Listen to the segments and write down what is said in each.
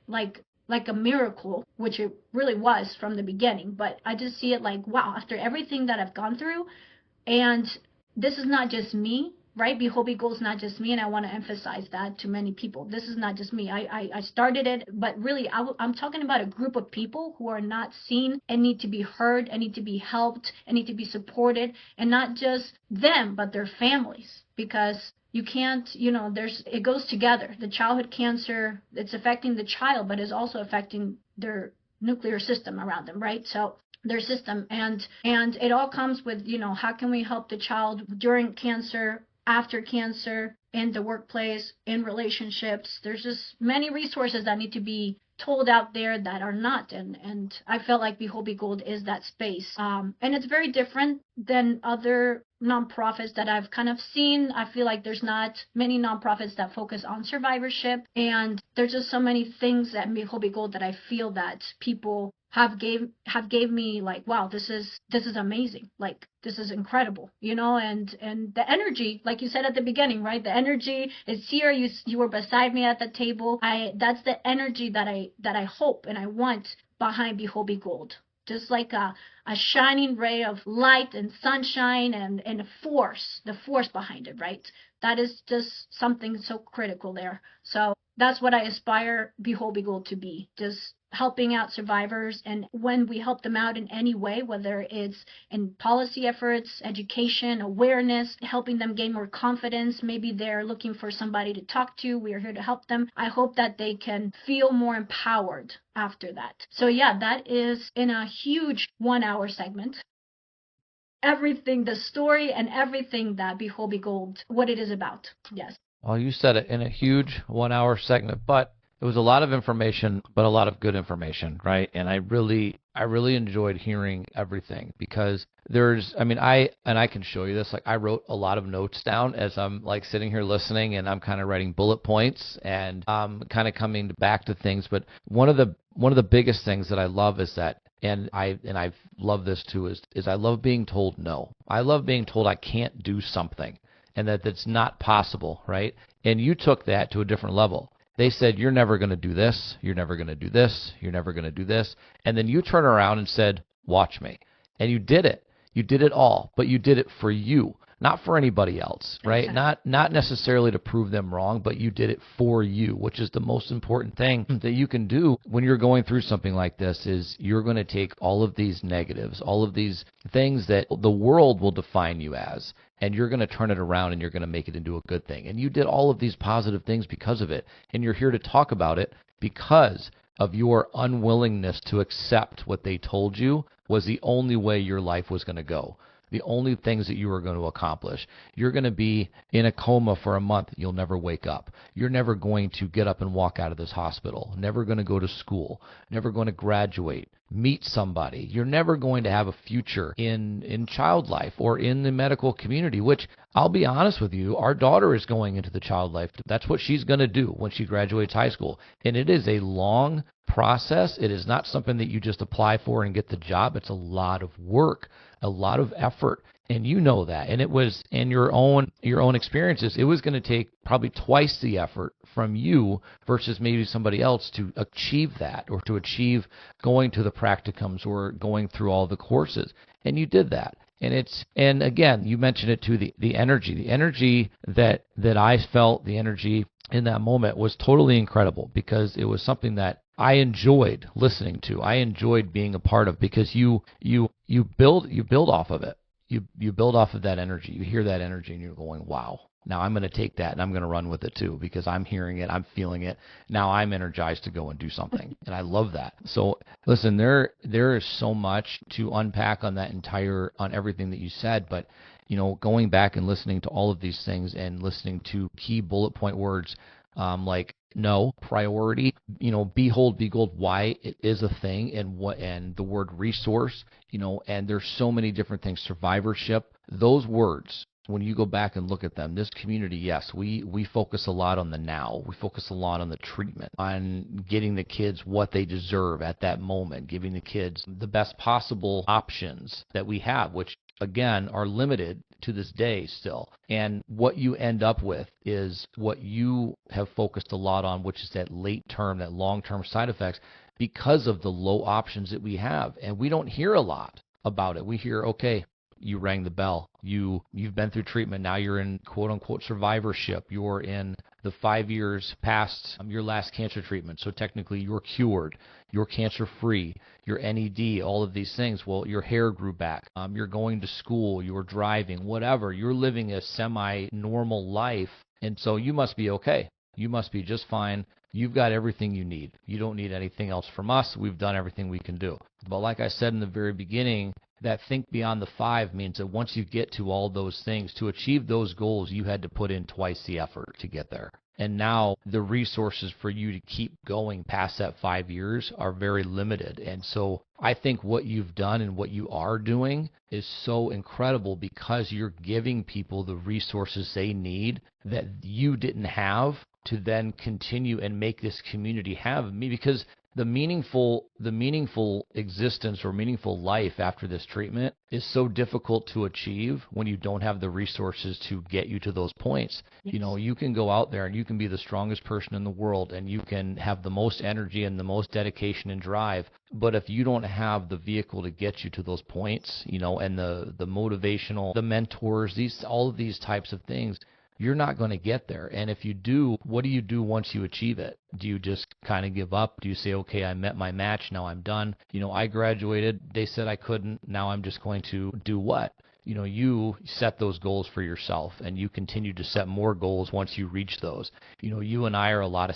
like a miracle, which it really was from the beginning. But I just see it like, wow, after everything that I've gone through, and this is not just me, right? Behold, Behold is not just me, and I want to emphasize that to many people. This is not just me. I started it, but really, I'm talking about a group of people who are not seen and need to be heard and need to be helped and need to be supported, and not just them, but their families, because you can't, it goes together. The childhood cancer, it's affecting the child, but it's also affecting their nuclear system around them, right? So their system, and it all comes with, how can we help the child during cancer, after cancer, in the workplace, in relationships. There's just many resources that need to be told out there that are not, and I felt like Behold Be Gold is that space, and it's very different than other nonprofits that I've kind of seen. I feel like there's not many nonprofits that focus on survivorship, and there's just so many things at Behold Be Gold that I feel that people have gave me, like, wow, this is amazing, like, this is incredible, and the energy, like you said at the beginning, right? The energy is here. You were beside me at the table. That's the energy that I hope and I want behind Behold Be Gold. Just like a shining ray of light and sunshine and a force, the force behind it, right? That is just something so critical there. So that's what I aspire Behold Be Gold to be, just helping out survivors. And when we help them out in any way, whether it's in policy efforts, education, awareness, helping them gain more confidence, maybe they're looking for somebody to talk to, we are here to help them. I hope that they can feel more empowered after that. So yeah, that is in a huge 1 hour segment. Everything, the story and everything that Behold Be Gold, what it is about. Yes. Well, you said it, in a huge 1 hour segment, but it was a lot of information, but a lot of good information, right? And I really enjoyed hearing everything, because I can show you this. Like, I wrote a lot of notes down as I'm like sitting here listening, and I'm kind of writing bullet points and kind of coming back to things. But one of the biggest things that I love is that, and I love this too, is I love being told no. I love being told I can't do something and that it's not possible, right? And you took that to a different level. They said, you're never going to do this, you're never going to do this, you're never going to do this. And then you turn around and said, watch me. And you did it. You did it all, but you did it for you, not for anybody else, right? Okay. Not necessarily to prove them wrong, but you did it for you, which is the most important thing that you can do when you're going through something like this. Is you're going to take all of these negatives, all of these things that the world will define you as, and you're going to turn it around and you're going to make it into a good thing. And you did all of these positive things because of it, and you're here to talk about it because of your unwillingness to accept what they told you was the only way your life was going to go. The only things that you were going to accomplish. You're going to be in a coma for a month. You'll never wake up. You're never going to get up and walk out of this hospital. Never going to go to school. Never going to graduate. Meet somebody. You're never going to have a future in child life or in the medical community, which I'll be honest with you, our daughter is going into the child life. That's what she's going to do when she graduates high school. And it is a long process. It is not something that you just apply for and get the job. It's a lot of work, a lot of effort, and you know that. And it was in your own experiences. It was going to take probably twice the effort from you versus maybe somebody else to achieve that, or to achieve going to the practicums or going through all the courses. And you did that. And again, you mentioned it too, the energy that I felt, the energy in that moment was totally incredible, because it was something that I enjoyed listening to. I enjoyed being a part of, because you build off of it. You build off of that energy. You hear that energy and you're going, wow. Now I'm going to take that and I'm going to run with it too, because I'm hearing it, I'm feeling it. Now I'm energized to go and do something. And I love that. So listen, there is so much to unpack on everything that you said, but going back and listening to all of these things and listening to key bullet point words, like no, priority, behold, be gold, why it is a thing, and the word resource, and there's so many different things, survivorship, those words. When you go back and look at them, this community, yes, we focus a lot on the now. We focus a lot on the treatment, on getting the kids what they deserve at that moment, giving the kids the best possible options that we have, which again, are limited to this day still. And what you end up with is what you have focused a lot on, which is that late term, that long term side effects because of the low options that we have. And we don't hear a lot about it. We hear, okay, you rang the bell. You've been through treatment. Now you're in quote unquote survivorship. You're in the 5 years past your last cancer treatment. So technically you're cured. You're cancer free. You're NED, all of these things. Well, your hair grew back. You're going to school. You're driving, whatever. You're living a semi-normal life. And so you must be okay. You must be just fine. You've got everything you need. You don't need anything else from us. We've done everything we can do. But like I said in the very beginning, that think beyond the 5 means that once you get to all those things, to achieve those goals, you had to put in twice the effort to get there. And now the resources for you to keep going past that 5 years are very limited. And so I think what you've done and what you are doing is so incredible because you're giving people the resources they need that you didn't have to then continue and make this community have me, because the meaningful existence or meaningful life after this treatment is so difficult to achieve when you don't have the resources to get you to those points. Yes. You know, you can go out there and you can be the strongest person in the world and you can have the most energy and the most dedication and drive, but if you don't have the vehicle to get you to those points, you know, and the motivational, the mentors, all of these types of things, you're not going to get there. And if you do, what do you do once you achieve it? Do you just kind of give up? Do you say, okay, I met my match, now I'm done? You know, I graduated, they said I couldn't, now I'm just going to do what? You know, you set those goals for yourself and you continue to set more goals once you reach those. You know, you and I are the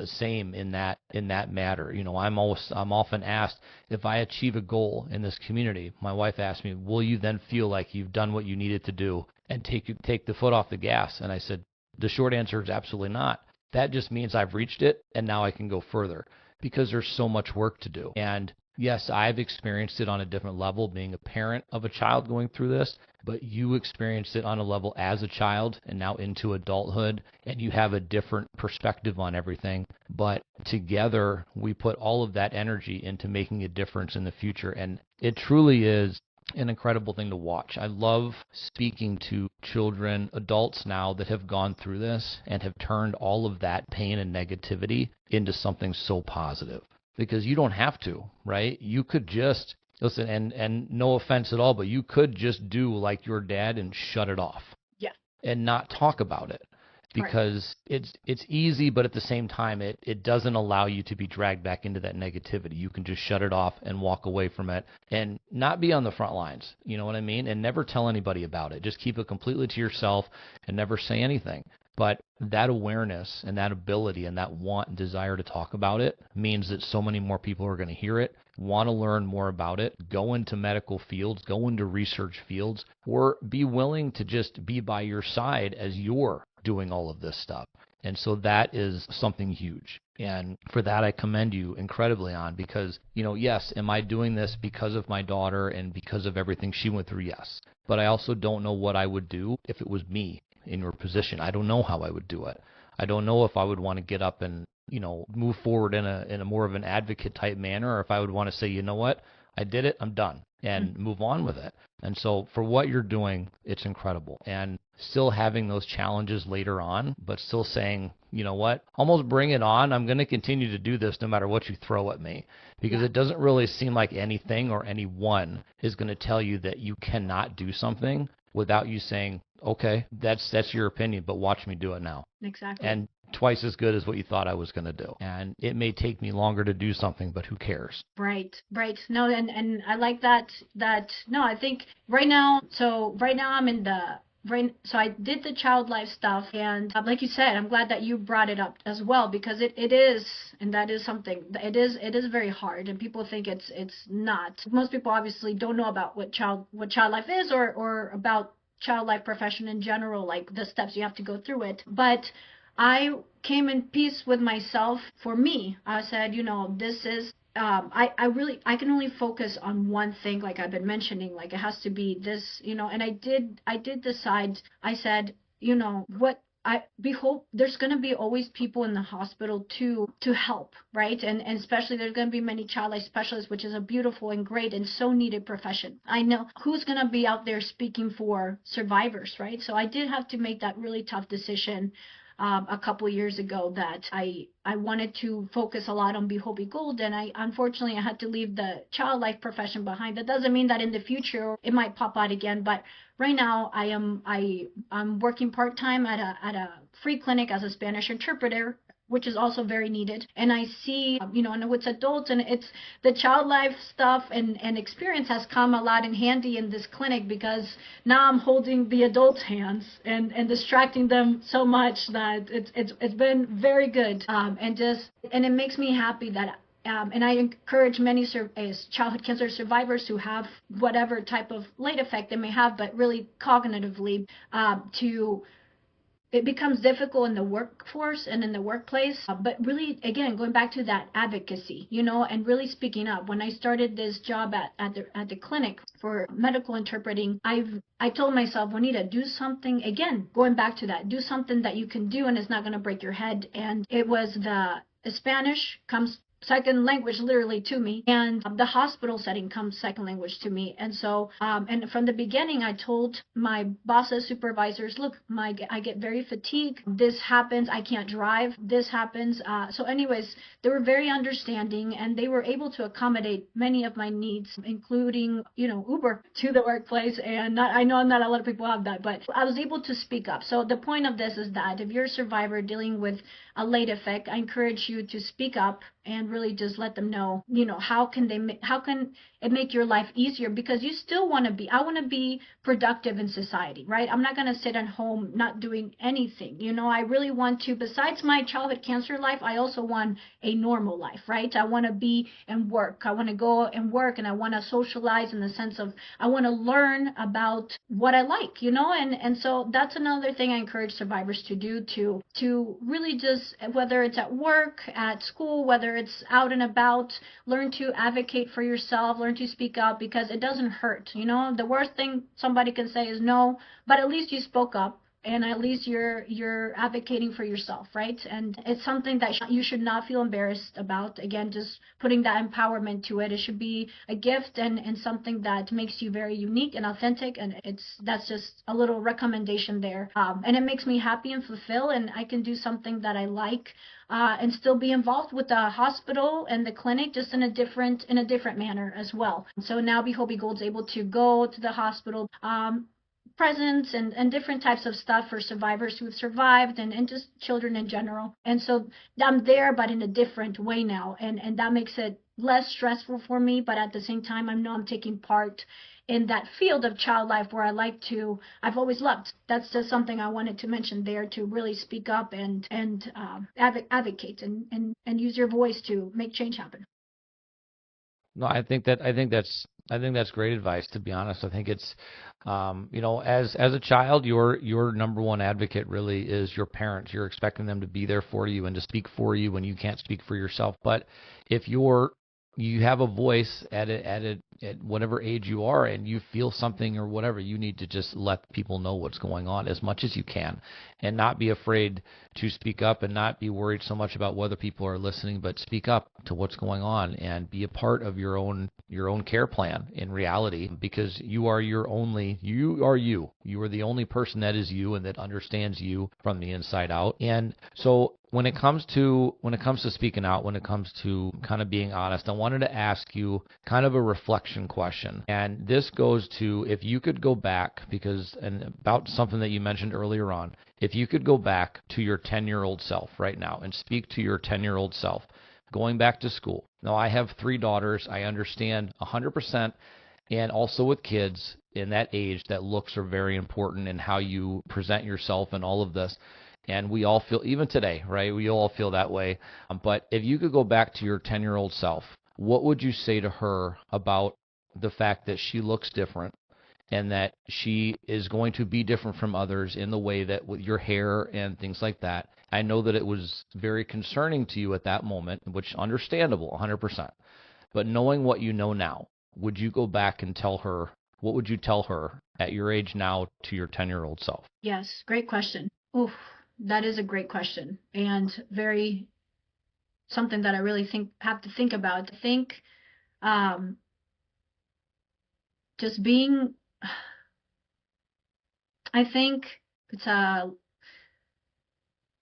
same in that matter. You know, I'm often asked, if I achieve a goal in this community, my wife asked me, will you then feel like you've done what you needed to do and take the foot off the gas? And I said, the short answer is absolutely not. That just means I've reached it and now I can go further, because there's so much work to do. And yes, I've experienced it on a different level, being a parent of a child going through this, but you experienced it on a level as a child and now into adulthood, and you have a different perspective on everything. But together, we put all of that energy into making a difference in the future, and it truly is an incredible thing to watch. I love speaking to children, adults now that have gone through this and have turned all of that pain and negativity into something so positive. Because you don't have to, right? You could just, listen, and no offense at all, but you could just do like your dad and shut it off. Yeah. And not talk about it. Because it's easy, but at the same time, it doesn't allow you to be dragged back into that negativity. You can just shut it off and walk away from it and not be on the front lines. You know what I mean? And never tell anybody about it. Just keep it completely to yourself and never say anything. But that awareness and that ability and that want and desire to talk about it means that so many more people are going to hear it, want to learn more about it, go into medical fields, go into research fields, or be willing to just be by your side as you're doing all of this stuff. And so that is something huge. And for that, I commend you incredibly on, because, you know, yes, am I doing this because of my daughter and because of everything she went through? Yes. But I also don't know what I would do if it was me in your position. I don't know how I would do it. I don't know if I would want to get up and, you know, move forward in a more of an advocate type manner, or if I would want to say, you know what, I did it, I'm done, and move on with it. And so for what you're doing, it's incredible. And still having those challenges later on, but still saying, you know what, almost bring it on. I'm going to continue to do this no matter what you throw at me, because it doesn't really seem like anything or anyone is going to tell you that you cannot do something without you saying, okay, that's your opinion, but watch me do it now. Exactly. And twice as good as what you thought I was going to do. And it may take me longer to do something, but who cares? Right. No, and I like that, no, I think right now I'm in so I did the child life stuff, and like you said, I'm glad that you brought it up as well, because it is, and that is something, it is very hard, and people think it's not. Most people obviously don't know about what child life is, or about child life profession in general, like the steps you have to go through it. But I came in peace with myself. For me, I said, you know, this is, I can only focus on one thing, like I've been mentioning, like it has to be this, you know, and I did decide, I said, you know, what we hope there's going to be always people in the hospital to help, right? And especially there's going to be many child life specialists, which is a beautiful and great and so needed profession. I know who's going to be out there speaking for survivors, right? So I did have to make that really tough decision a couple years ago, that I wanted to focus a lot on Be Whole Be Gold, and I unfortunately I had to leave the child life profession behind. That doesn't mean that in the future it might pop out again, but right now I'm working part time at a free clinic as a Spanish interpreter, which is also very needed. And I see, I know it's adults, and it's the child life stuff and experience has come a lot in handy in this clinic, because now I'm holding the adults' hands and distracting them so much that it's been very good. And it makes me happy that and I encourage many childhood cancer survivors who have whatever type of late effect they may have, but really cognitively, to it becomes difficult in the workforce and in the workplace, but really, again, going back to that advocacy, and really speaking up. When I started this job at the clinic for medical interpreting, I told myself, Juanita, do something, again, going back to that, do something that you can do and it's not going to break your head. And it was the Spanish comes second language literally to me, and the hospital setting comes second language to me. And so and from the beginning I told my bosses, supervisors, look, I get very fatigued, this happens, I can't drive, this happens, so anyways, they were very understanding, and they were able to accommodate many of my needs, including Uber to the workplace. And I know not a lot of people have that, but I was able to speak up. So the point of this is that if you're a survivor dealing with a late effect, I encourage you to speak up and really just let them know, how can it make your life easier, because you still want to I want to be productive in society, right? I'm not going to sit at home not doing anything. I really want to, besides my childhood cancer life, I also want a normal life, right? I want to be and work. I want to go and work, and I want to socialize in the sense of I want to learn about what I like, and so that's another thing I encourage survivors to do, to really just, whether it's at work, at school, whether it's out and about, learn to advocate for yourself, learn to speak up, because it doesn't hurt. The worst thing somebody can say is no, but at least you spoke up, and at least you're advocating for yourself, right? And it's something that you should not feel embarrassed about. Again, just putting that empowerment to it. It should be a gift and something that makes you very unique and authentic. And that's just a little recommendation there. And it makes me happy and fulfilled, and I can do something that I like, and still be involved with the hospital and the clinic, just in a different manner as well. So now Be Whole Be Gold's able to go to the hospital, presents and different types of stuff for survivors who have survived, and just children in general. And so I'm there, but in a different way now, and that makes it less stressful for me, but at the same time I know I'm taking part in that field of child life where I've always loved. That's just something I wanted to mention there, to really speak up and advocate and use your voice to make change happen. No, I think that's great advice, to be honest. I think it's, as a child, your number one advocate really is your parents. You're expecting them to be there for you and to speak for you when you can't speak for yourself. But if you have a voice at whatever age you are, and you feel something or whatever, you need to just let people know what's going on as much as you can, and not be afraid to speak up, and not be worried so much about whether people are listening, but speak up to what's going on and be a part of your own care plan in reality, because you are you are the only person that is you and that understands you from the inside out. And so when it comes to speaking out, when it comes to kind of being honest, I wanted to ask you kind of a reflection question. And this goes to, if you could go back, and about something that you mentioned earlier on, if you could go back to your 10-year-old self right now and speak to your 10-year-old self, going back to school. Now, I have 3 daughters. I understand 100%. And also with kids in that age, that looks are very important, and how you present yourself and all of this. And we all feel, even today, right? We all feel that way. But if you could go back to your 10-year-old self, what would you say to her about the fact that she looks different, and that she is going to be different from others in the way that with your hair and things like that? I know that it was very concerning to you at that moment, which understandable, 100%. But knowing what you know now, would you go back and tell her, what would you tell her at your age now to your 10-year-old self? Yes, great question. Oof. That is a great question, and very something that I really have to think about. I think um, just being, I think it's a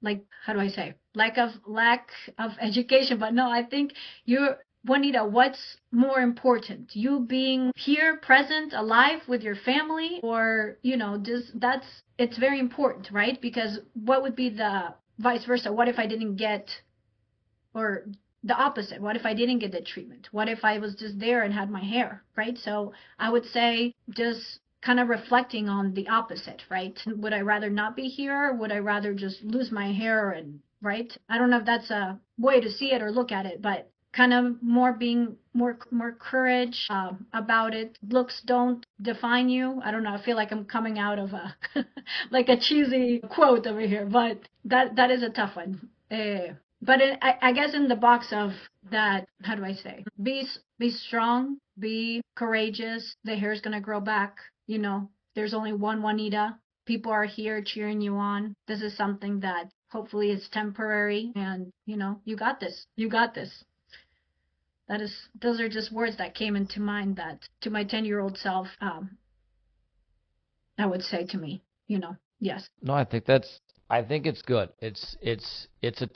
like how do I say lack of education, but no, I think you're Juanita, what's more important? You being here, present, alive with your family, or just that's it's very important, right? Because what would be the vice versa? What if I didn't get or the opposite? What if I didn't get the treatment? What if I was just there and had my hair, right? So I would say just kind of reflecting on the opposite, right? Would I rather not be here? Would I rather just lose my hair and, right? I don't know if that's a way to see it or look at it, but kind of more being more courage about it. Looks don't define you. I don't know. I feel like I'm coming out of a like a cheesy quote over here, but that is a tough one. But I guess in the box of that, how do I say? Be strong, be courageous. The hair's gonna grow back. There's only one Juanita. People are here cheering you on. This is something that hopefully is temporary, and you got this. You got this. Those are just words that came into mind that to my 10-year-old self, I would say to me, yes. No, I think it's good. It's a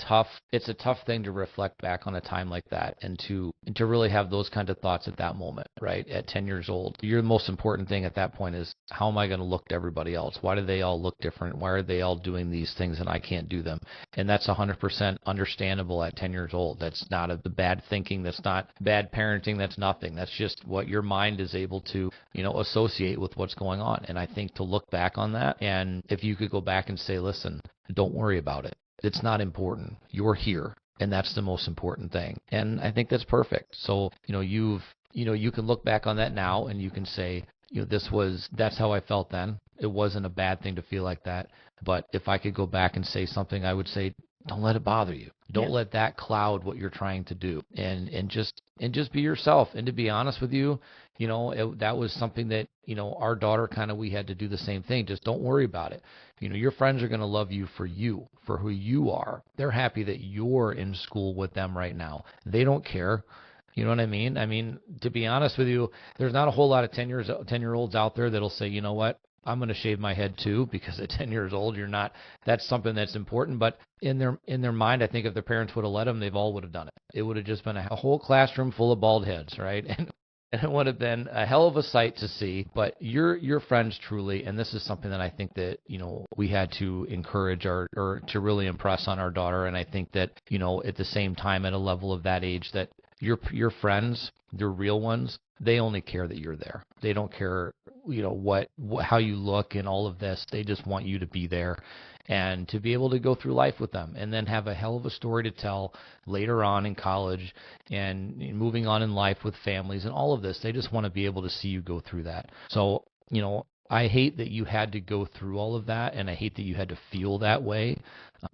tough thing to reflect back on a time like that and to really have those kind of thoughts at that moment, right? At 10 years old. Your most important thing at that point is, how am I going to look to everybody else? Why do they all look different? Why are they all doing these things and I can't do them? And that's 100% understandable at 10 years old. That's not the bad thinking, that's not bad parenting, that's nothing. That's just what your mind is able to, associate with what's going on. And I think to look back on that, and if you could go back and say, listen, don't worry about it. It's not important. You're here, and that's the most important thing. And I think that's perfect. So, you can look back on that now and you can say, that's how I felt then. It wasn't a bad thing to feel like that. But if I could go back and say something, I would say, don't let it bother you. Don't let that cloud what you're trying to do, and just be yourself. And to be honest with you, that was something that, our daughter we had to do the same thing. Just don't worry about it. Your friends are going to love you, for who you are. They're happy that you're in school with them right now. They don't care. You know what I mean? I mean, to be honest with you, there's not a whole lot of 10-year-olds out there that'll say, you know what? I'm going to shave my head too, because at 10 years old, that's something that's important. But in their mind, I think if their parents would have let them, they all would have done it. It would have just been a whole classroom full of bald heads, right? And it would have been a hell of a sight to see. But your friends truly, and this is something that I think that, we had to encourage or to really impress on our daughter. And I think that, at the same time, at a level of that age, that your friends, the real ones, they only care that you're there. They don't care, how you look and all of this. They just want you to be there and to be able to go through life with them, and then have a hell of a story to tell later on in college and moving on in life with families and all of this. They just want to be able to see you go through that. So, I hate that you had to go through all of that, and I hate that you had to feel that way.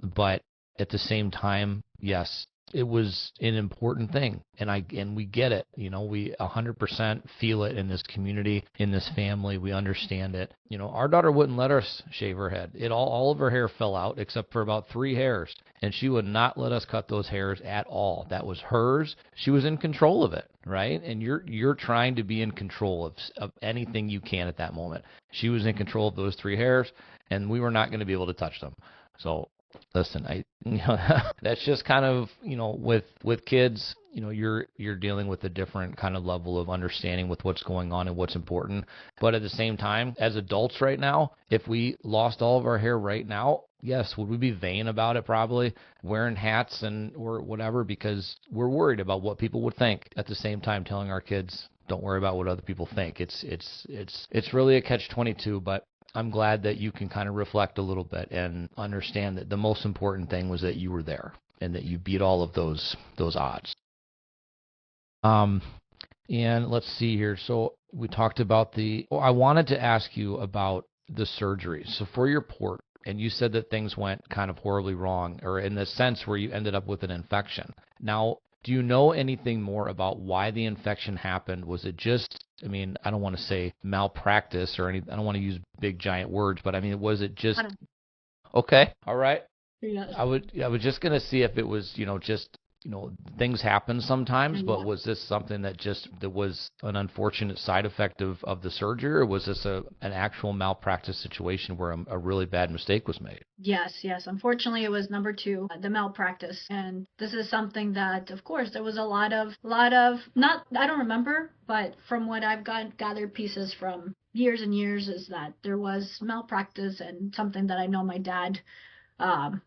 But at the same time, yes, it was an important thing, and we get it. We 100% feel it in this community, in this family. We understand it. Our daughter wouldn't let us shave her head. All of her hair fell out except for about 3 hairs, and she would not let us cut those hairs at all. That was hers. She was in control of it, right? And you're trying to be in control of anything you can at that moment. She was in control of those 3 hairs, and we were not going to be able to touch them. So listen, that's just kind of, with kids, you're dealing with a different kind of level of understanding with what's going on and what's important. But at the same time, as adults right now, if we lost all of our hair right now, yes, would we be vain about it? Probably, wearing hats or whatever, because we're worried about what people would think. At the same time, telling our kids, don't worry about what other people think. It's really a catch-22, but I'm glad that you can kind of reflect a little bit and understand that the most important thing was that you were there and that you beat all of those odds. And let's see here. So we talked about I wanted to ask you about the surgery. So for your port, and you said that things went kind of horribly wrong, or in the sense where you ended up with an infection. Now, do you know anything more about why the infection happened? Was it just, I don't want to say malpractice or anything. I don't want to use big giant words, but was it just, okay, all right. Yes. I was just gonna see if it was, just, things happen sometimes, but Yeah. was this something that was an unfortunate side effect of the surgery, or was this an actual malpractice situation where a really bad mistake was made? Yes, yes. Unfortunately, it was number two, the malpractice. And this is something that, of course, there was a lot of, not, I don't remember, but from what I've gathered pieces from years and years is that there was malpractice and something that I know my dad, um,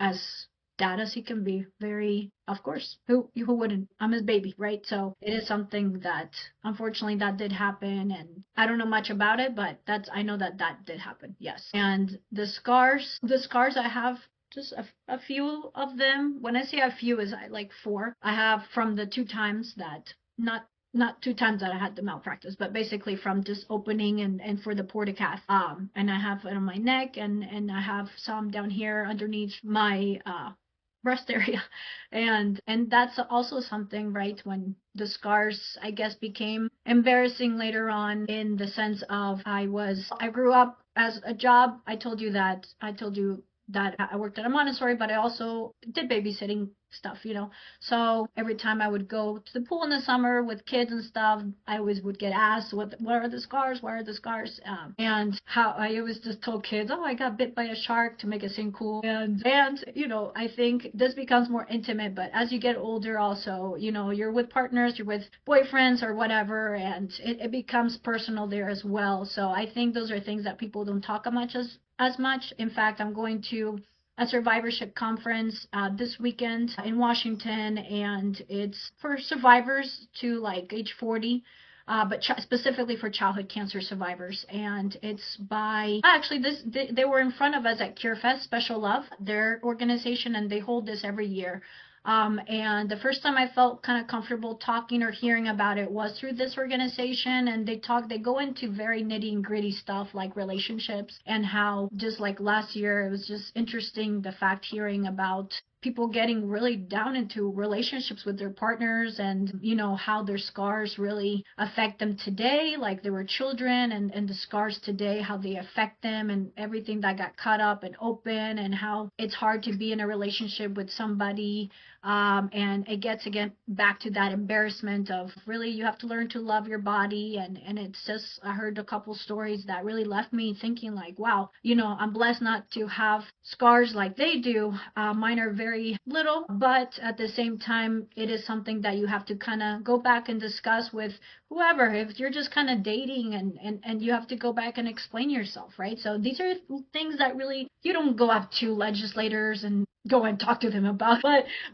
as dad as he can be, very, of course, who wouldn't? I'm his baby, right? So it is something that unfortunately that did happen, and I don't know much about it, but I know that that did happen. Yes, and the scars I have. Just a few of them. When I say a few, is like four. I have from the two times that not not two times that I had the malpractice, but basically from just opening and for the portacath. And I have it on my neck and I have some down here underneath my breast area. And that's also something, right? When the scars, I guess, became embarrassing later on in the sense of I grew up as a job. I told you that I worked at a Montessori, but I also did babysitting stuff. So every time I would go to the pool in the summer with kids and stuff, I always would get asked, what are the scars? Why are the scars? And how I always just told kids, oh, I got bit by a shark to make it seem cool. And I think this becomes more intimate, but as you get older also, you're with partners, you're with boyfriends or whatever, and it becomes personal there as well. So I think those are things that people don't talk as much. In fact, I'm going to a survivorship conference this weekend in Washington, and it's for survivors to like age 40. But specifically for childhood cancer survivors, and it's by actually they were in front of us at CureFest, Special Love, their organization, and they hold this every year. And the first time I felt kind of comfortable talking or hearing about it was through this organization, and they go into very nitty and gritty stuff like relationships and how just like last year, it was just interesting the fact hearing about people getting really down into relationships with their partners and how their scars really affect them today, like they were children, and the scars today, how they affect them and everything that got cut up and open, and how it's hard to be in a relationship with somebody. And it gets again back to that embarrassment of really you have to learn to love your body, and it's just I heard a couple stories that really left me thinking like, wow, I'm blessed not to have scars like they do. Mine are very little, but at the same time, it is something that you have to kind of go back and discuss with whoever. If you're just kind of dating and you have to go back and explain yourself, right? So these are things that really you don't go up to legislators and go and talk to them about,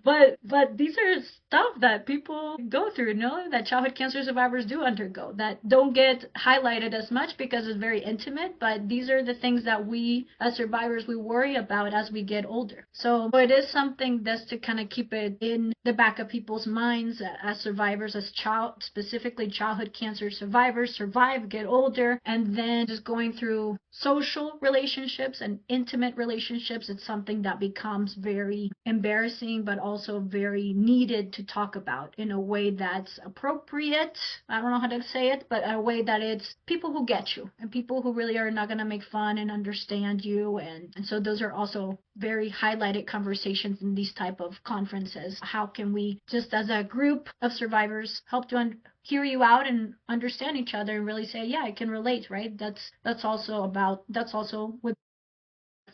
but these are stuff that people go through, that childhood cancer survivors do undergo, that don't get highlighted as much because it's very intimate, but these are the things that we as survivors we worry about as we get older. So it is something that's to kind of keep it in the back of people's minds as survivors, as specifically childhood cancer survivors, survive, get older, and then just going through social relationships and intimate relationships. It's something that becomes very embarrassing, but also very needed to talk about in a way that's appropriate. I don't know how to say it, but a way that it's people who get you and people who really are not going to make fun and understand you. And so those are also very highlighted conversations in these type of conferences. How can we just as a group of survivors help to hear you out and understand each other and really say, yeah, I can relate, right? That's also with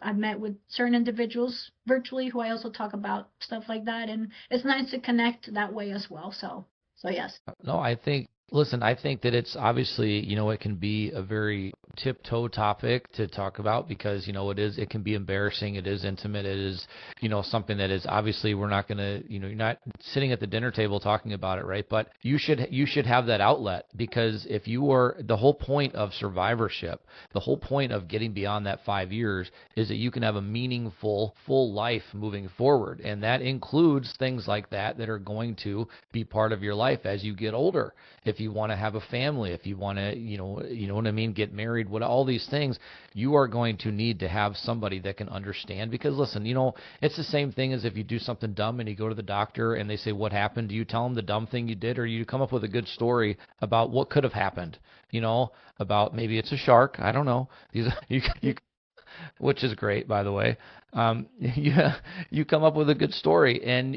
I've met with certain individuals virtually who I also talk about stuff like that, and it's nice to connect that way as well. So yes. No, I think that it's obviously, it can be a very tiptoe topic to talk about because, it can be embarrassing. It is intimate. It is, something that is obviously we're not going to, you're not sitting at the dinner table talking about it, right? But you should have that outlet because if you are, the whole point of survivorship, the whole point of getting beyond that 5 years is that you can have a meaningful, full life moving forward. And that includes things like that are going to be part of your life as you get older. If you want to have a family, if you want to, you know what I mean, get married, all these things, you are going to need to have somebody that can understand. Because listen, it's the same thing as if you do something dumb and you go to the doctor and they say, what happened? Do you tell them the dumb thing you did, or you come up with a good story about what could have happened? About maybe it's a shark. I don't know. which is great, by the way. You come up with a good story, and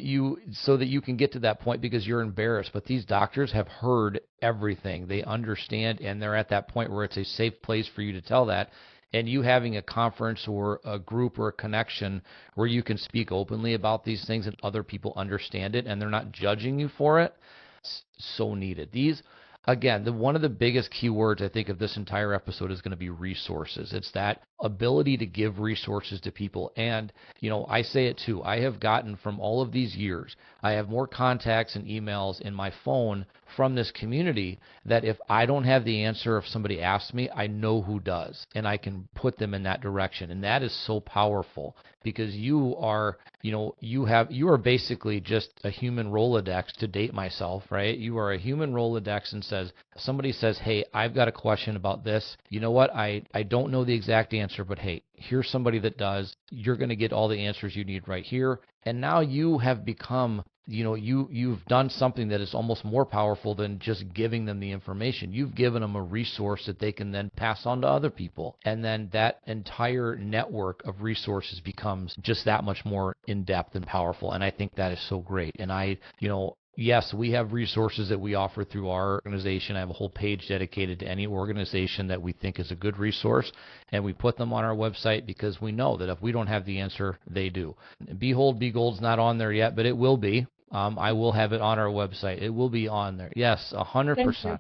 so that you can get to that point because you're embarrassed. But these doctors have heard everything; they understand, and they're at that point where it's a safe place for you to tell that. And you having a conference or a group or a connection where you can speak openly about these things and other people understand it and they're not judging you for it, it's so needed. Again, one of the biggest keywords I think of this entire episode is going to be resources. It's that ability to give resources to people. And, I say it too. I have gotten from all of these years, I have more contacts and emails in my phone from this community that if I don't have the answer, if somebody asks me, I know who does, and I can put them in that direction. And that is so powerful because you are basically just a human Rolodex, to date myself, right? You are a human Rolodex, and somebody says, hey, I've got a question about this. You know what? I don't know the exact answer, but hey, here's somebody that does. You're going to get all the answers you need right here. And now you have become, you've done something that is almost more powerful than just giving them the information. You've given them a resource that they can then pass on to other people. And then that entire network of resources becomes just that much more in-depth and powerful. And I think that is so great. And yes, we have resources that we offer through our organization. I have a whole page dedicated to any organization that we think is a good resource, and we put them on our website because we know that if we don't have the answer, they do. Behold, Be Gold's not on there yet, but it will be. I will have it on our website. It will be on there. Yes, 100%.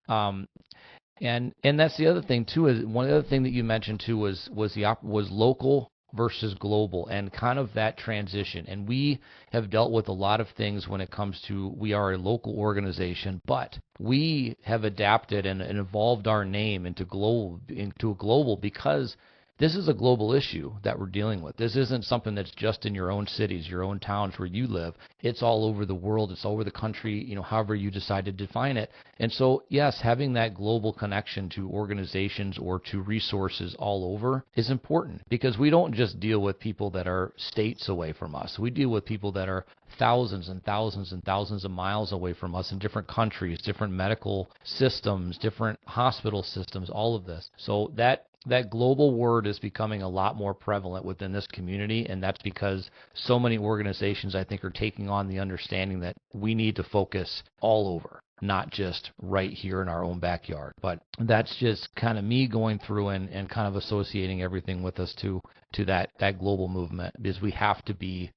And that's the other thing too. Is one other thing that you mentioned too was local versus global, and kind of that transition. And we have dealt with a lot of things when it comes to, we are a local organization, but we have adapted and evolved our name into a global because this is a global issue that we're dealing with. This isn't something that's just in your own cities, your own towns where you live. It's all over the world. It's all over the country, however you decide to define it. And so, yes, having that global connection to organizations or to resources all over is important because we don't just deal with people that are states away from us. We deal with people that are thousands and thousands and thousands of miles away from us in different countries, different medical systems, different hospital systems, all of this. So that global word is becoming a lot more prevalent within this community, and that's because so many organizations, I think, are taking on the understanding that we need to focus all over, not just right here in our own backyard. But that's just kind of me going through and kind of associating everything with us to that global movement, because we have to be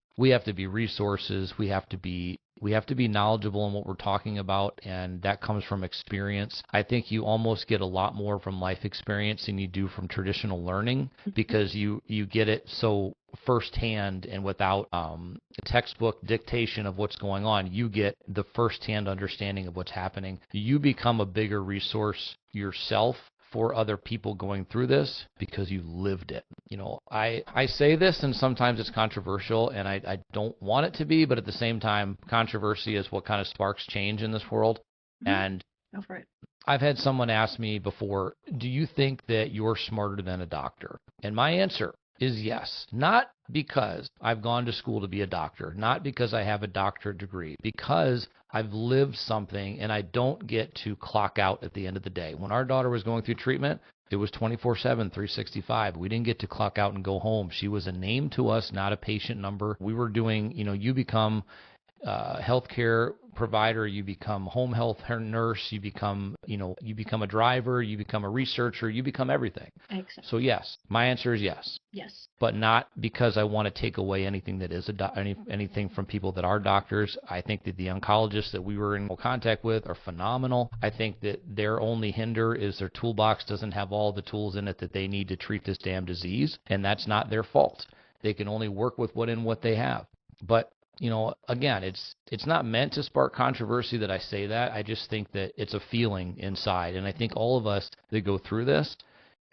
resources, we have to be knowledgeable in what we're talking about, and that comes from experience. I think you almost get a lot more from life experience than you do from traditional learning because you get it so firsthand and without textbook dictation of what's going on. You get the firsthand understanding of what's happening. You become a bigger resource yourself for other people going through this because you lived it. I say this, and sometimes it's controversial, and I don't want it to be, but at the same time, controversy is what kind of sparks change in this world. And go for it. I've had someone ask me before, do you think that you're smarter than a doctor? And my answer is yes. Not because I've gone to school to be a doctor, not because I have a doctorate degree, because I've lived something and I don't get to clock out at the end of the day. When our daughter was going through treatment, it was 24/7, 365. We didn't get to clock out and go home. She was a name to us, not a patient number. We were doing, you become healthcare provider, you become home health nurse, you become a driver, you become a researcher, you become everything. Exactly. So yes, my answer is yes. Yes. But not because I want to take away anything that is anything from people that are doctors. I think that the oncologists that we were in contact with are phenomenal. I think that their only hinder is their toolbox doesn't have all the tools in it that they need to treat this damn disease, and that's not their fault. They can only work with what they have. But again, it's not meant to spark controversy that I say that. I just think that it's a feeling inside. And I think all of us that go through this,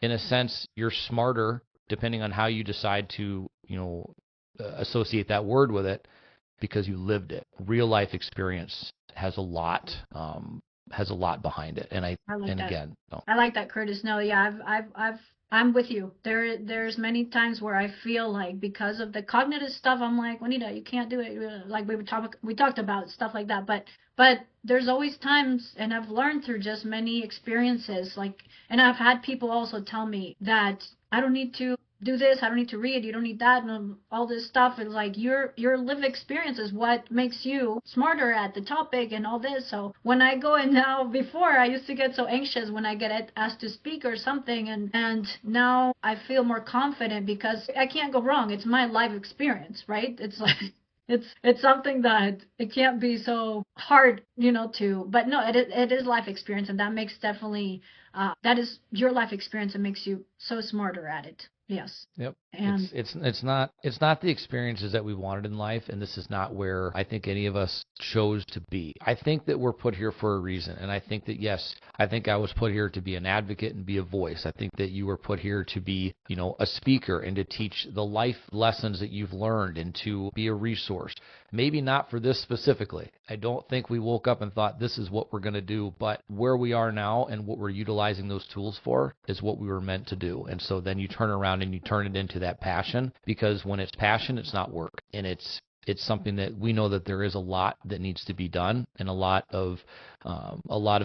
in a sense, you're smarter depending on how you decide to, associate that word with it because you lived it. Real life experience has a lot behind it. And I like that. Again, no. I like that, Curtis. No, yeah, I'm with you. There's many times where I feel like because of the cognitive stuff, I'm like, Juanita, you can't do it. Like we talked about stuff like that. But there's always times, and I've learned through just many experiences, like, and I've had people also tell me that I don't need to do this, I don't need to read, you don't need that, and all this stuff. It's like your lived experience is what makes you smarter at the topic and all this. So when I go in now, before I used to get so anxious when I get asked to speak or something, and now I feel more confident because I can't go wrong. It's my life experience, right? It's like it's something that it can't be so hard, but no, it is life experience, and that makes definitely that is your life experience that makes you so smarter at it. Yes. Yep. And It's not the experiences that we wanted in life, and this is not where I think any of us chose to be. I think that we're put here for a reason, and I think that yes, I think I was put here to be an advocate and be a voice. I think that you were put here to be, a speaker and to teach the life lessons that you've learned and to be a resource. Maybe not for this specifically. I don't think we woke up and thought this is what we're going to do, but where we are now and what we're utilizing those tools for is what we were meant to do. And so then you turn around and you turn it into that passion, because when it's passion, it's not work. And it's something that we know that there is a lot that needs to be done, and a lot of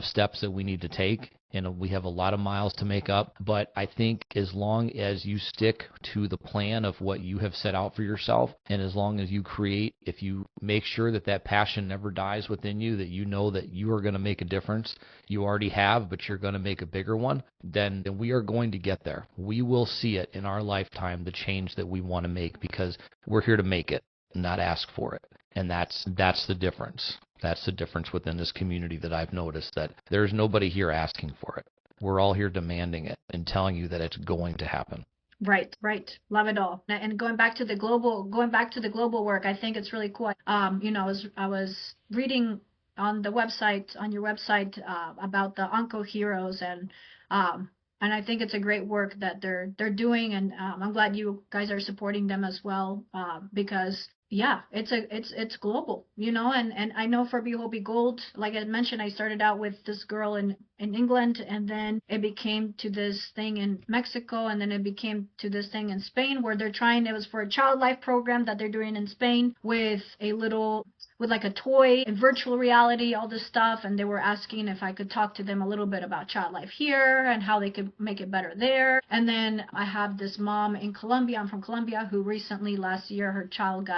steps that we need to take, and we have a lot of miles to make up. But I think as long as you stick to the plan of what you have set out for yourself, and as long as you create, if you make sure that passion never dies within you, that you know that you are going to make a difference, you already have, but you're going to make a bigger one, then we are going to get there. We will see it in our lifetime, the change that we want to make, because we're here to make it, not ask for it. And that's the difference. That's the difference within this community that I've noticed, that there's nobody here asking for it. We're all here demanding it and telling you that it's going to happen. Right. Love it all. And going back to the global work, I think it's really cool. I was reading on your website, about the Onco Heroes, and I think it's a great work that they're doing, and I'm glad you guys are supporting them as well, because yeah, it's global, and I know for Behold Be Gold, like I mentioned, I started out with this girl in England, and then it became to this thing in Mexico, and then it became to this thing in Spain, where it was for a child life program that they're doing in Spain with like a toy and virtual reality, all this stuff. And they were asking if I could talk to them a little bit about child life here and how they could make it better there. And then I have this mom in Colombia. I'm from Colombia, who recently last year her child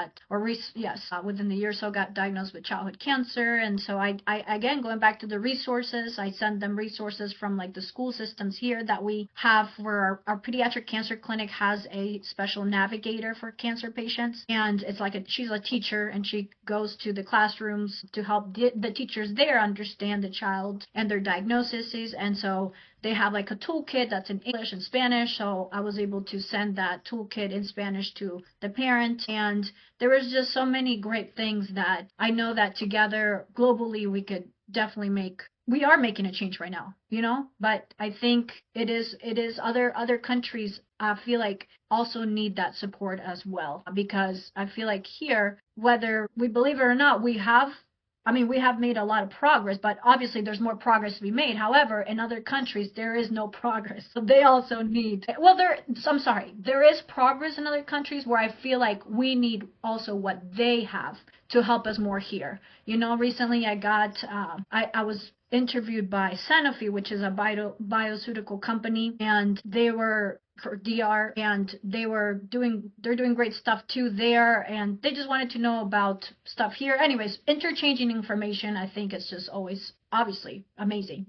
within the year or so got diagnosed with childhood cancer. And so I again, going back to the resources, I send them resources from like the school systems here that we have, where our pediatric cancer clinic has a special navigator for cancer patients. And it's like she's a teacher, and she goes to the classrooms to help the teachers there understand the child and their diagnoses. And so they have like a toolkit that's in English and Spanish. So I was able to send that toolkit in Spanish to the parent. And there was just so many great things that I know that together globally we could definitely we are making a change right now, but I think it is other countries, I feel like, also need that support as well, because I feel like here, whether we believe it or not, we have made a lot of progress, but obviously there's more progress to be made. However, in other countries, there is no progress. So they also need, there is progress in other countries where I feel like we need also what they have to help us more here. Recently I was interviewed by Sanofi, which is a bioceutical company, and they were for DR, and they're doing great stuff too there, and they just wanted to know about stuff here. Anyways, interchanging information, I think it's just always obviously amazing,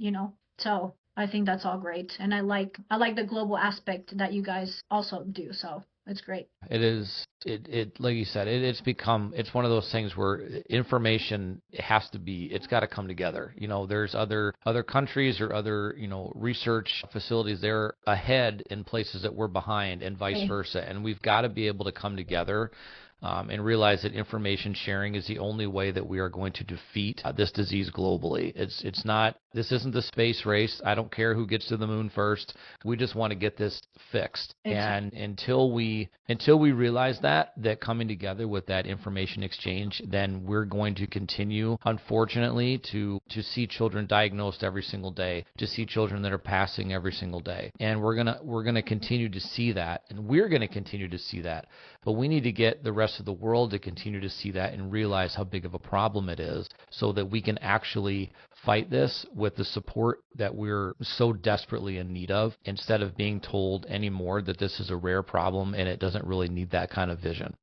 So I think that's all great, and I like the global aspect that you guys also do. So it's great. It is. It like you said, it's one of those things where information it's got to come together. There's other countries or other, research facilities, they're ahead in places that we're behind, and vice versa. And we've got to be able to come together and realize that information sharing is the only way that we are going to defeat this disease globally. This isn't the space race. I don't care who gets to the moon first. We just want to get this fixed. Exactly. And until we realize that coming together with that information exchange, then we're going to continue, unfortunately, to see children diagnosed every single day, to see children that are passing every single day. And we're gonna continue to see that, and we're gonna continue to see that. But we need to get the rest rest of the world to continue to see that and realize how big of a problem it is, so that we can actually fight this with the support that we're so desperately in need of, instead of being told anymore that this is a rare problem and it doesn't really need that kind of vision.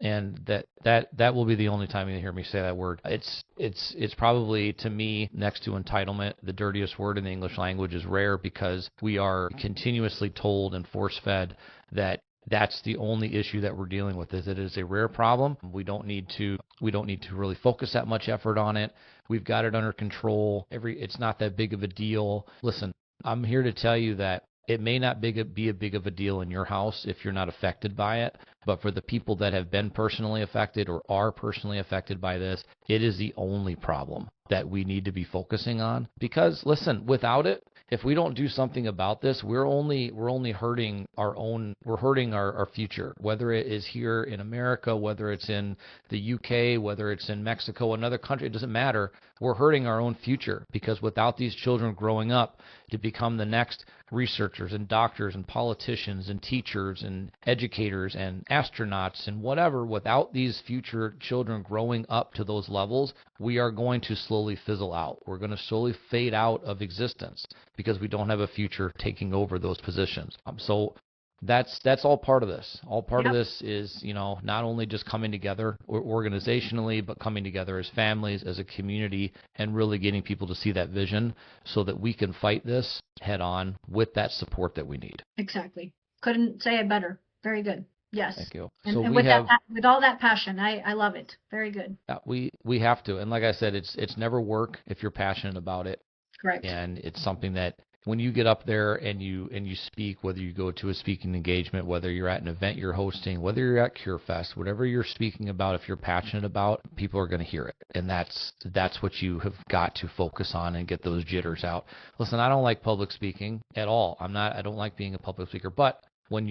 And that will be the only time you hear me say that word. It's probably, to me, next to entitlement, the dirtiest word in the English language is rare, because we are continuously told and force-fed that that's the only issue that we're dealing with. Is it is a rare problem. We don't need to really focus that much effort on it. We've got it under control. It's not that big of a deal. Listen, I'm here to tell you that it may not be a big of a deal in your house if you're not affected by it, but for the people that have been personally affected or are personally affected by this, it is the only problem that we need to be focusing on. Because listen, without it, if we don't do something about this, we're only hurting our future, whether it is here in America, whether it's in the UK, whether it's in Mexico, another country, it doesn't matter. We're hurting our own future, because without these children growing up to become the next researchers and doctors and politicians and teachers and educators and astronauts and whatever, without these future children growing up to those levels, we are going to slowly fizzle out. We're going to slowly fade out of existence, because we don't have a future taking over those positions. So that's all part of this. All part of this is, not only just coming together organizationally, but coming together as families, as a community, and really getting people to see that vision so that we can fight this head on with that support that we need. Exactly. Couldn't say it better. Very good. Yes. Thank you. And, so and we with all that passion, I love it. Very good. We have to. And like I said, it's never work if you're passionate about it. Correct. And it's something that when you get up there and you speak, whether you go to a speaking engagement, whether you're at an event you're hosting, whether you're at CureFest, whatever you're speaking about, if you're passionate about, people are going to hear it. And that's what you have got to focus on and get those jitters out. Listen, I don't like public speaking at all. I don't like being a public speaker, but when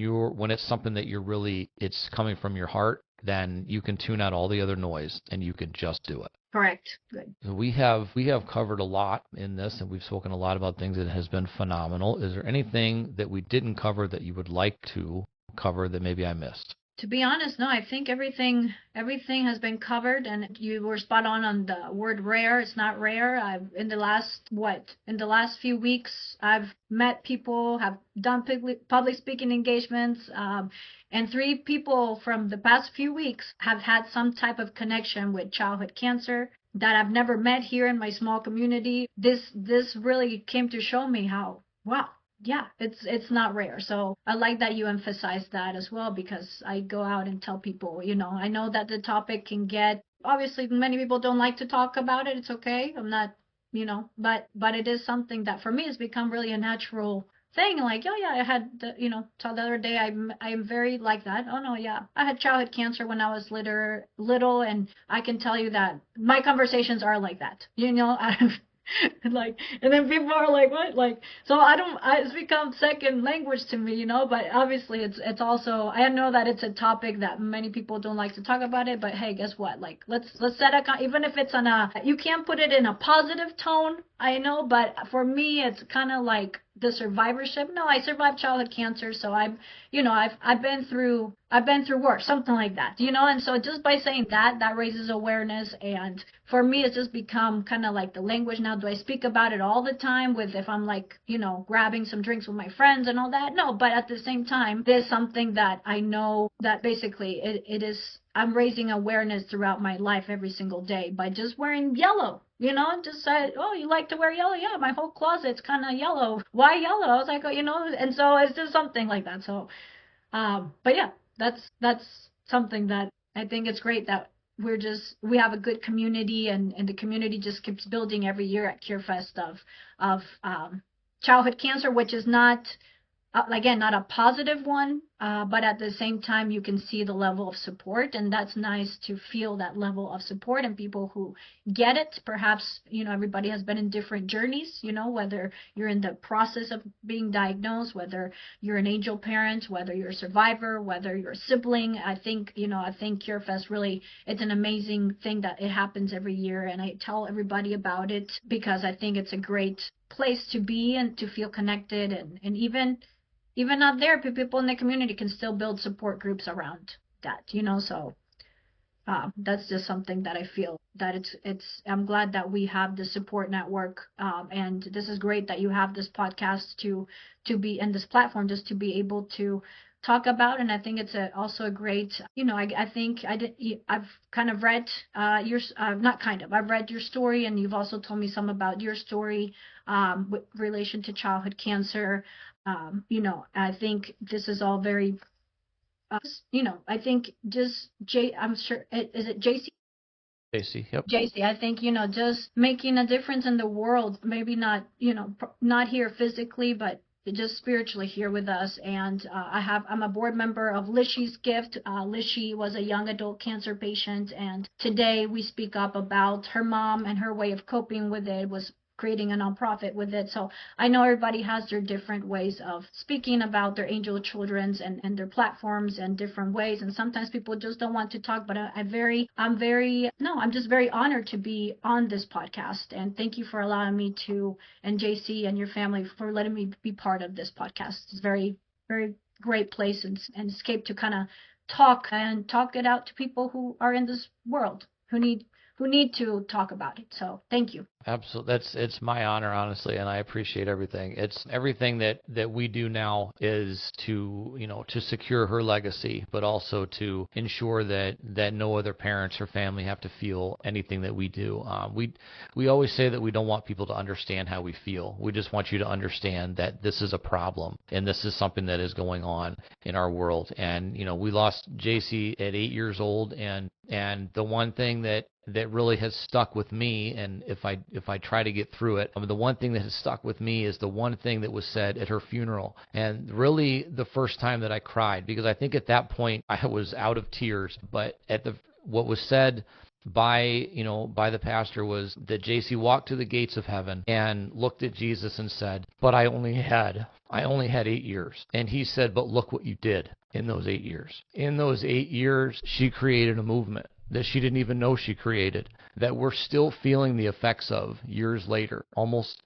it's something that it's coming from your heart, then you can tune out all the other noise and you can just do it. Correct. Good. So we have covered a lot in this, and we've spoken a lot about things that has been phenomenal. Is there anything that we didn't cover that you would like to cover that maybe I missed? To be honest, no, I think everything has been covered, and you were spot on the word rare. It's not rare. In the last few weeks, I've met people, have done public speaking engagements, and 3 people from the past few weeks have had some type of connection with childhood cancer that I've never met here in my small community. This really came to show me how, wow. Yeah, it's not rare. So I like that you emphasize that as well, because I go out and tell people, I know that the topic can get, obviously many people don't like to talk about it. It's okay. I'm not, but it is something that for me has become really a natural thing. Like, oh yeah, I had the other day I'm very like that. Oh no, yeah, I had childhood cancer when I was little, and I can tell you that my conversations are like that. And then people are like, what? So it's become second language to me, but obviously it's also, I know that it's a topic that many people don't like to talk about it, but hey, guess what? Let's set even if it's you can't put it in a positive tone, I know, but for me, it's kind of like the survivorship. No, I survived childhood cancer, so I've been through worse, something like that, and so just by saying that raises awareness, and for me, it's just become kind of like the language now. Do I speak about it all the time if I'm grabbing some drinks with my friends and all that? No, but at the same time, there's something that I know that basically it is, I'm raising awareness throughout my life every single day by just wearing yellow. Just said, oh, you like to wear yellow? Yeah, my whole closet's kind of yellow. Why yellow? I was like, and so it's just something like that. So, but yeah, that's something that I think it's great that we have a good community, and the community just keeps building every year at CureFest of childhood cancer, which is not, again, not a positive one, but at the same time, you can see the level of support, and that's nice to feel that level of support and people who get it. Perhaps, everybody has been in different journeys, whether you're in the process of being diagnosed, whether you're an angel parent, whether you're a survivor, whether you're a sibling. I think CureFest really, it's an amazing thing that it happens every year, and I tell everybody about it because I think it's a great place to be and to feel connected, and even out there, people in the community can still build support groups around that, so that's just something that I feel that I'm glad that we have the support network, and this is great that you have this podcast to be in this platform just to be able to talk about. And I think it's also a great, I think I've kind of read not kind of, I've read your story, and you've also told me some about your story with relation to childhood cancer. I think this is all very I think just I'm sure, is it JC? JC, yep. JC, I think, just making a difference in the world, maybe not, not here physically, but just spiritually here with us. And I'm a board member of Lishy's Gift. Lishy was a young adult cancer patient, and today we speak up about her mom and her way of coping with it was creating a nonprofit with it. So I know everybody has their different ways of speaking about their angel children's and their platforms and different ways. And sometimes people just don't want to talk, but I'm just very honored to be on this podcast. And thank you for allowing me to, and JC and your family for letting me be part of this podcast. It's very, very great place and escape to kind of talk it out to people who are in this world who need to talk about it. So thank you. Absolutely. It's my honor, honestly, and I appreciate everything. It's everything that we do now is to secure her legacy, but also to ensure that no other parents or family have to feel anything that we do. We always say that we don't want people to understand how we feel. We just want you to understand that this is a problem and this is something that is going on in our world. And we lost JC at 8 years old, and the one thing that really has stuck with me, and if I try to get through it, the one thing that has stuck with me is the one thing that was said at her funeral, and really the first time that I cried, because I think at that point I was out of tears, but what was said by the pastor was that JC walked to the gates of heaven and looked at Jesus and said, "But I only had 8 years." And he said, "But look what you did in those 8 years. In those 8 years, she created a movement that she didn't even know she created, that we're still feeling the effects of years later, almost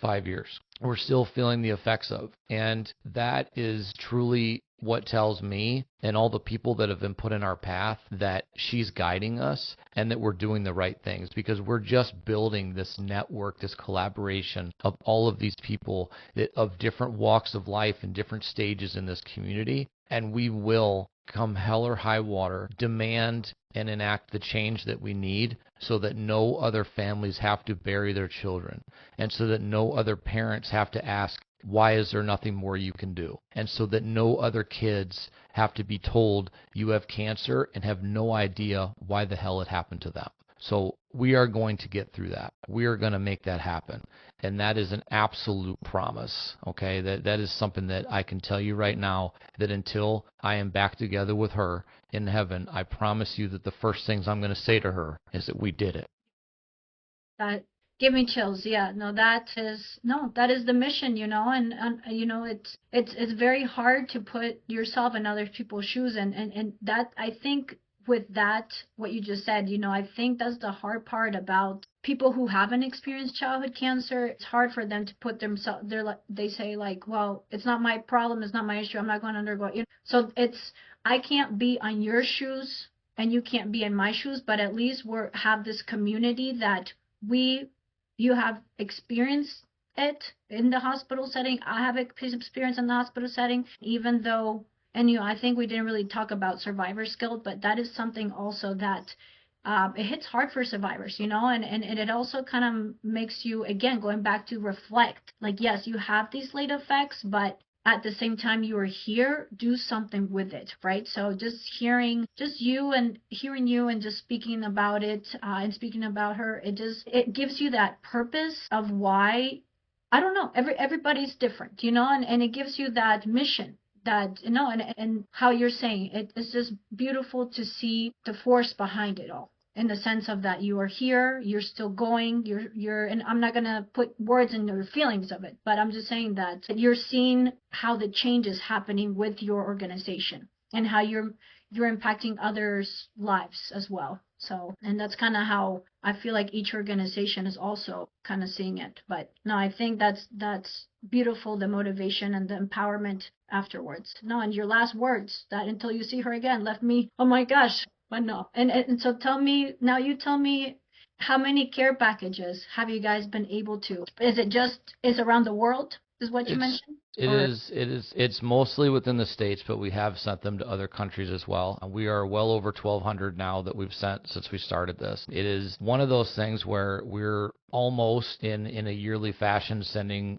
5 years. We're still feeling the effects of." And that is truly what tells me and all the people that have been put in our path that she's guiding us and that we're doing the right things, because we're just building this network, this collaboration of all of these people of different walks of life and different stages in this community. And we will, come hell or high water, demand and enact the change that we need so that no other families have to bury their children, and so that no other parents have to ask, why is there nothing more you can do? And so that no other kids have to be told you have cancer and have no idea why the hell it happened to them. So we are going to get through that. We are going to make that happen. And that is an absolute promise, okay? That is something that I can tell you right now, that until I am back together with her in heaven, I promise you that the first things I'm going to say to her is that we did it. That give me chills. Yeah, no, that is the mission, and it's very hard to put yourself in other people's shoes, and that, I think, with that, what you just said, I think that's the hard part about people who haven't experienced childhood cancer. It's hard for them to put themselves, they say like, well, it's not my problem, it's not my issue, I'm not going to undergo it. So I can't be on your shoes and you can't be in my shoes, but at least have this community that you have experienced it in the hospital setting. I have experience in the hospital setting, even though, and I think we didn't really talk about survivor's guilt, but that is something also that it hits hard for survivors, and it also kind of makes you, again, going back to reflect, like, yes, you have these late effects, but at the same time you are here, do something with it, right? So just hearing you and just speaking about it and speaking about her, it gives you that purpose of why, I don't know, everybody's different, and it gives you that mission, that and how you're saying it's just beautiful to see the force behind it all, in the sense of that you are here, you're still going, you're and I'm not gonna put words in your feelings of it, but I'm just saying that you're seeing how the change is happening with your organization and how you're impacting others' lives as well. So, and that's kind of how I feel like each organization is also kind of seeing it. But no, I think that's beautiful, the motivation and the empowerment afterwards. No, and your last words, that until you see her again, left me, oh my gosh. But no, and so tell me now, you tell me, how many care packages have you guys been able to? Is around the world, is what you It's mentioned? it Or is it is it's mostly within the states, but we have sent them to other countries as well. We are well over 1,200 now that we've sent since we started this. It is one of those things where we're almost in a yearly fashion sending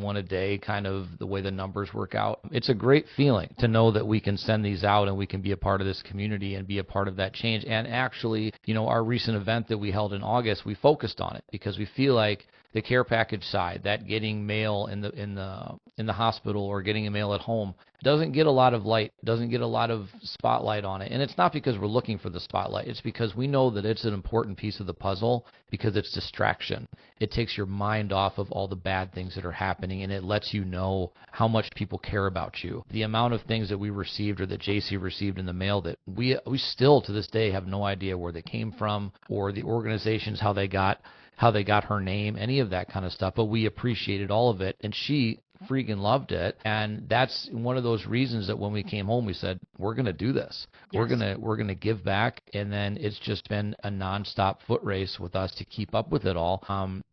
one a day, kind of the way the numbers work out. It's a great feeling to know that we can send these out and we can be a part of this community and be a part of that change. And actually, our recent event that we held in August, we focused on it because we feel like the care package side, that getting mail in the hospital or getting a mail at home, doesn't get a lot of light, doesn't get a lot of spotlight on it. And it's not because we're looking for the spotlight. It's because we know that it's an important piece of the puzzle because it's distraction. It takes your mind off of all the bad things that are happening, and it lets you know how much people care about you. The amount of things that we received or that JC received in the mail that we still to this day have no idea where they came from or the organizations, how they got her name, any of that kind of stuff. But we appreciated all of it, and she freaking loved it. And that's one of those reasons that when we came home, we said, we're going to do this. yes. We're going to give back. And then it's just been a nonstop foot race with us to keep up with it all.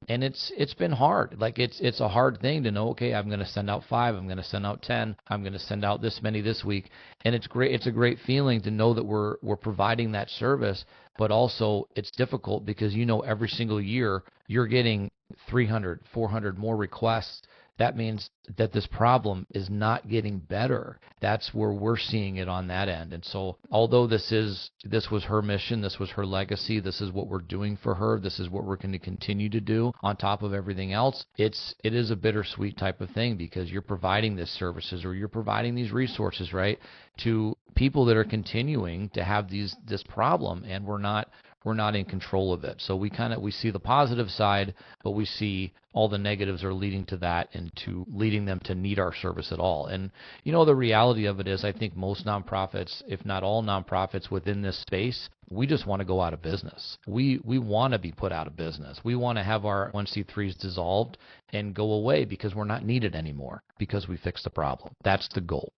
And it's been hard. Like it's a hard thing to know, okay, I'm going to send out 5, I'm going to send out 10, I'm going to send out this many this week. And it's great. It's a great feeling to know that we're providing that service, but also it's difficult because every single year you're getting 300, 400 more requests. That means that this problem is not getting better. That's where we're seeing it on that end. And so although this was her mission, this was her legacy, this is what we're doing for her, this is what we're going to continue to do on top of everything else, it is a bittersweet type of thing because you're providing these services or you're providing these resources, right, to people that are continuing to have this problem, and we're not in control of it. So we see the positive side, but we see all the negatives are leading to that and to leading them to need our service at all. And the reality of it is, I think most nonprofits, if not all nonprofits within this space, we just want to go out of business. We want to be put out of business. We want to have our 1C3s dissolved and go away because we're not needed anymore because we fixed the problem. That's the goal.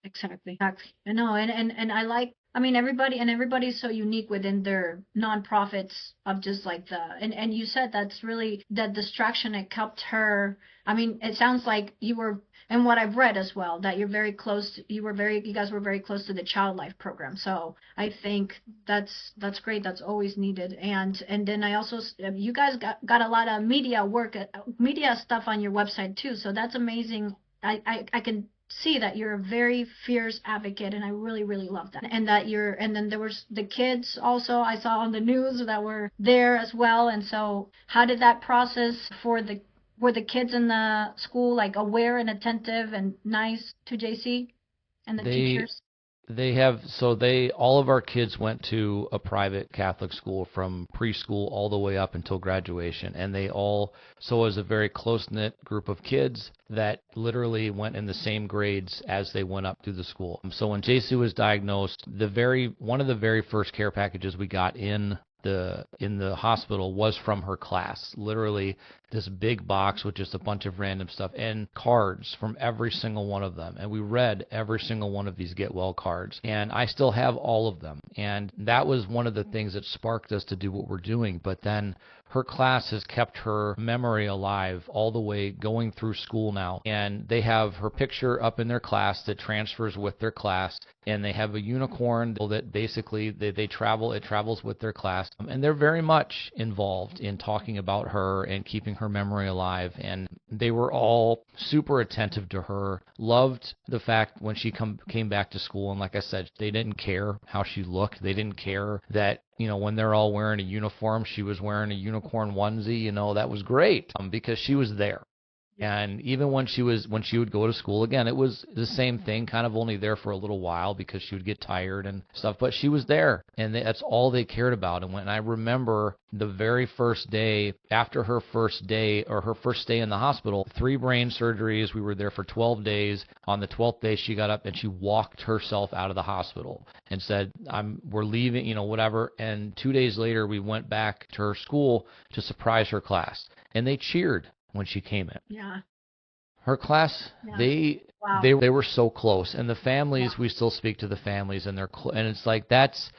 Exactly. Exactly. No, and I like, I mean, everybody's so unique within their nonprofits of just like and you said that's really that distraction. It helped her. I mean, it sounds like you were, and what I've read as well, that you guys were very close to the Child Life program. So I think that's great. That's always needed. And then I also, you guys got a lot of media stuff on your website too. So that's amazing. I can see that you're a very fierce advocate, and I really really love that. And then there was the kids also I saw on the news that were there as well. And so how did that process were the kids in the school like aware and attentive and nice to JC and the They teachers? all of our kids went to a private Catholic school from preschool all the way up until graduation, and so it was a very close-knit group of kids that literally went in the same grades as they went up through the school. So when JC was diagnosed, one of the very first care packages we got in the hospital was from her class. Literally this big box with just a bunch of random stuff and cards from every single one of them. And we read every single one of these get well cards. And I still have all of them. And that was one of the things that sparked us to do what we're doing. But then her class has kept her memory alive all the way going through school now. And they have her picture up in their class that transfers with their class. And they have a unicorn that basically it travels with their class. And they're very much involved in talking about her and keeping her memory alive. And they were all super attentive to her, loved the fact when she came back to school. And like I said, they didn't care how she looked. They didn't care that, when they're all wearing a uniform, she was wearing a unicorn onesie. That was great because she was there. And even when she would go to school again, it was the same thing, kind of only there for a little while because she would get tired and stuff. But she was there, and that's all they cared about. And when I remember the very first day after her first day in the hospital, 3 brain surgeries. We were there for 12 days. On the 12th day, she got up and she walked herself out of the hospital and said, we're leaving, whatever. And 2 days later, we went back to her school to surprise her class, and they cheered when she came in. Yeah. Her class, Yeah. Wow. they were so close, and the families, we still speak to the families, and and it's like that's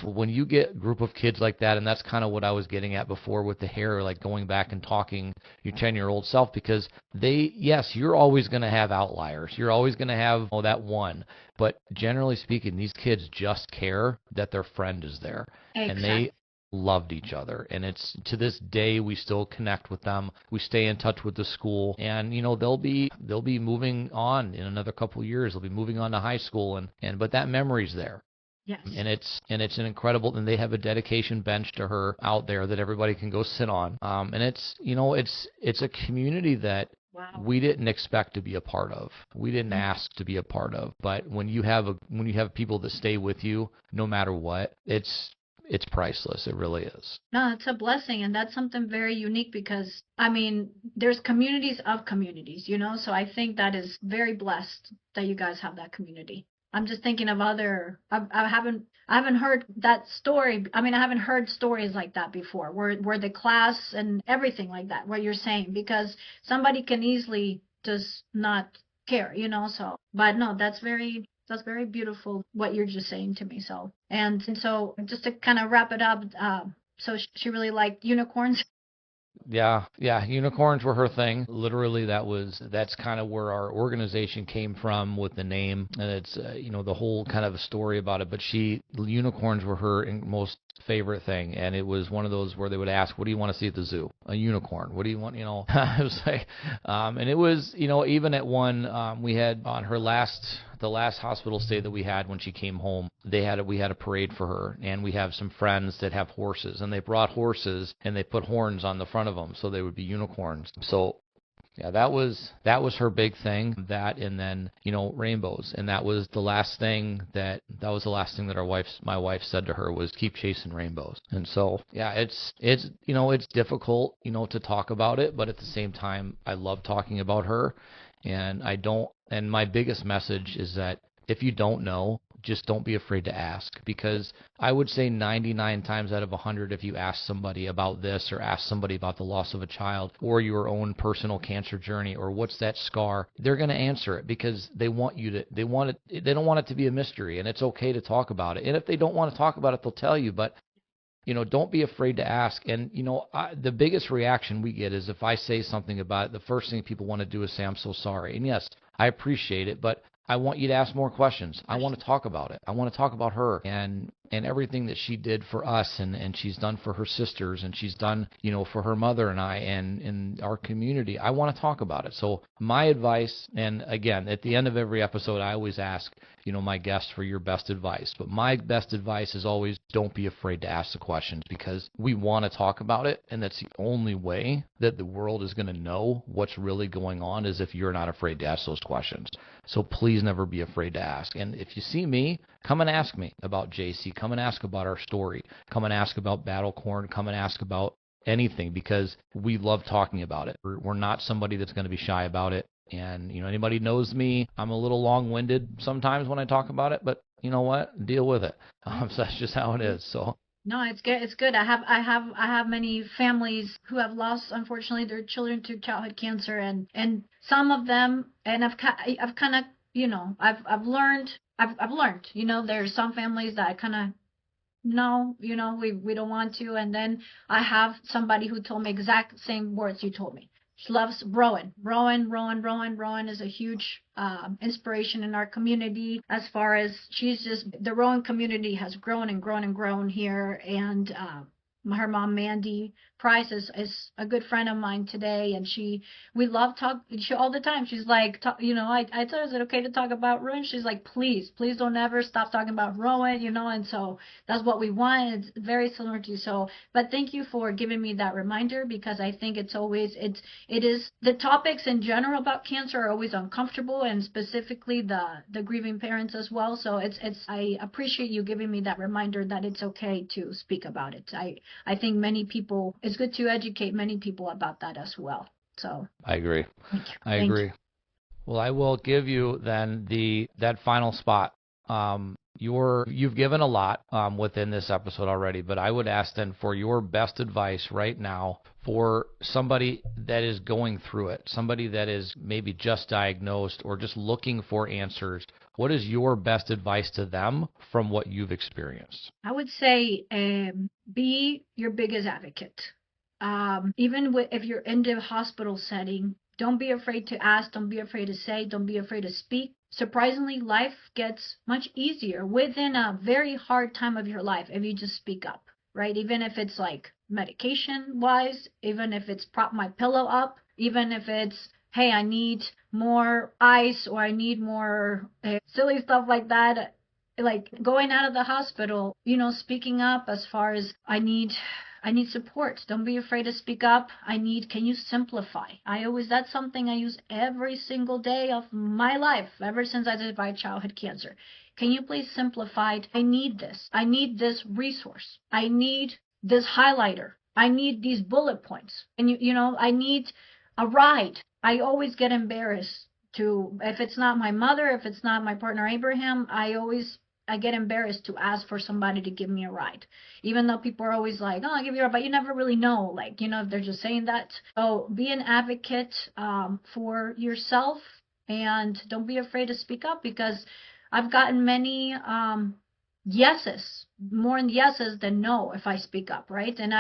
when you get a group of kids like that, and that's kind of what I was getting at before with the hair, like going back and talking your 10-year-old self, because you're always going to have outliers, you're always going to have that one, but generally speaking, these kids just care that their friend is there, and they loved each other, and it's to this day we still connect with them. We stay in touch with the school, and they'll be moving on in another couple of years. They'll be moving on to high school, and but that memory's there. Yes. And it's an incredible, and they have a dedication bench to her out there that everybody can go sit on. And it's a community that we didn't expect to be a part of. We didn't ask to be a part of. But when you have people that stay with you no matter what, it's priceless. It really is. No, it's a blessing, and that's something very unique because, there's communities of communities, so I think that is very blessed that you guys have that community. I'm just thinking of I haven't heard that story. I haven't heard stories like that before, where the class and everything like that, what you're saying, because somebody can easily just not care, so, but no, that's very beautiful what you're just saying to me. So so just to kind of wrap it up, so she really liked unicorns. Yeah, unicorns were her thing. Literally, that's kind of where our organization came from with the name, and it's the whole kind of a story about it. But unicorns were her most favorite thing, and it was one of those where they would ask, "What do you want to see at the zoo?" A unicorn. What do you want? It was like, and it was even at one we had on the last hospital stay that we had when she came home, we had a parade for her, and we have some friends that have horses, and they brought horses and they put horns on the front of them so they would be unicorns. So yeah, that was her big thing, that, and then rainbows, and that was the last thing that my wife said to her was, keep chasing rainbows. And so yeah, it's difficult to talk about it, but at the same time I love talking about her. And my biggest message is that if you don't know, just don't be afraid to ask, because I would say 99 times out of 100, if you ask somebody about this, or ask somebody about the loss of a child, or your own personal cancer journey, or what's that scar, they're going to answer it, because they don't want it to be a mystery, and it's okay to talk about it. And if they don't want to talk about it, they'll tell you, but don't be afraid to ask. And, the biggest reaction we get is if I say something about it, the first thing people want to do is say, I'm so sorry. And yes, I appreciate it, but I want you to ask more questions. I want to talk about it. I want to talk about her and everything that she did for us, and she's done for her sisters, and she's done, for her mother and I, and our community. I want to talk about it. So my advice, and again, at the end of every episode, I always ask, my guests for your best advice. But my best advice is always, don't be afraid to ask the questions, because we want to talk about it, and that's the only way that the world is going to know what's really going on, is if you're not afraid to ask those questions. So please never be afraid to ask. And if you see me, come and ask me about JC. Come and ask about our story. Come and ask about Battle Corn. Come and ask about anything, because we love talking about it. We're not somebody that's going to be shy about it. And, anybody knows me, I'm a little long-winded sometimes when I talk about it, but you know what? Deal with it. So that's just how it is. So. No, it's good. It's good. I have many families who have lost, unfortunately, their children to childhood cancer, and some of them, and I've kind of, I've learned, there's some families that I kind of, no, we don't want to, and then I have somebody who told me exact same words you told me. She loves Rowan. Rowan is a huge inspiration in our community, as far as the Rowan community has grown and grown and grown here. And her mom, Mandy, Price is a good friend of mine today, and we love she all the time. She's like, I told her, is it okay to talk about Rowan? She's like, please don't ever stop talking about Rowan, and so that's what we want. It's very similar to you. So, but thank you for giving me that reminder, because I think it is the topics in general about cancer are always uncomfortable, and specifically the grieving parents as well. So I appreciate you giving me that reminder that it's okay to speak about it. I think many people, it's good to educate many people about that as well. So I agree. I Thank agree. you. Well, I will give you then that final spot. You've given a lot within this episode already, but I would ask then for your best advice right now for somebody that is going through it, somebody that is maybe just diagnosed or just looking for answers. What is your best advice to them from what you've experienced? I would say be your biggest advocate. Even if you're in the hospital setting, don't be afraid to ask, don't be afraid to say, don't be afraid to speak. Surprisingly, life gets much easier within a very hard time of your life if you just speak up, right? Even if it's like medication wise, even if it's prop my pillow up, even if it's, hey, I need more ice, or I need more silly stuff like that. Like going out of the hospital, speaking up as far as I need support. Don't be afraid to speak up. Can you simplify? That's something I use every single day of my life, ever since I survived childhood cancer. Can you please simplify it? I need this. I need this resource. I need this highlighter. I need these bullet points. And I need a ride. I always get embarrassed if it's not my mother, if it's not my partner Abraham, I get embarrassed to ask for somebody to give me a ride. Even though people are always like, oh, I'll give you a ride, but you never really know, like, if they're just saying that. So be an advocate for yourself, and don't be afraid to speak up, because I've gotten many yeses, more yeses than no if I speak up, right? And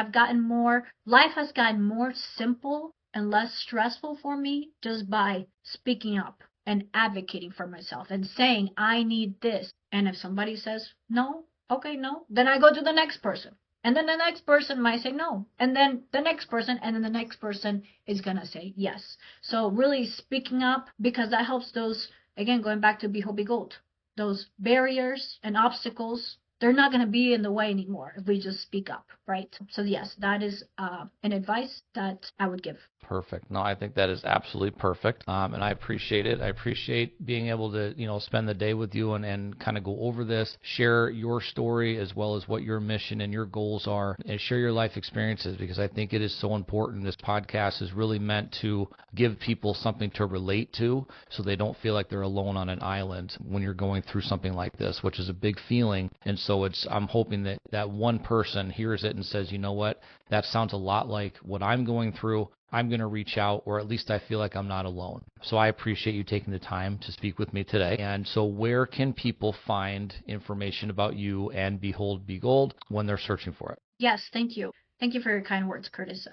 life has gotten more simple and less stressful for me just by speaking up and advocating for myself and saying, I need this. And if somebody says no, okay, no, then I go to the next person. And then the next person might say no. And then the next person, and then the next person is going to say yes. So really speaking up, because that helps those, again, going back to Be Whole, Be Gold, those barriers and obstacles, they're not going to be in the way anymore if we just speak up, right? So yes, that is an advice that I would give. Perfect. No, I think that is absolutely perfect. And I appreciate it. I appreciate being able to, spend the day with you and kind of go over this, share your story as well as what your mission and your goals are, and share your life experiences, because I think it is so important. This podcast is really meant to give people something to relate to so they don't feel like they're alone on an island when you're going through something like this, which is a big feeling. And so I'm hoping that one person hears it and says, you know what, that sounds a lot like what I'm going through. I'm going to reach out, or at least I feel like I'm not alone. So I appreciate you taking the time to speak with me today. And so where can people find information about you and Behold Be Gold when they're searching for it? Yes, thank you. Thank you for your kind words, Curtis.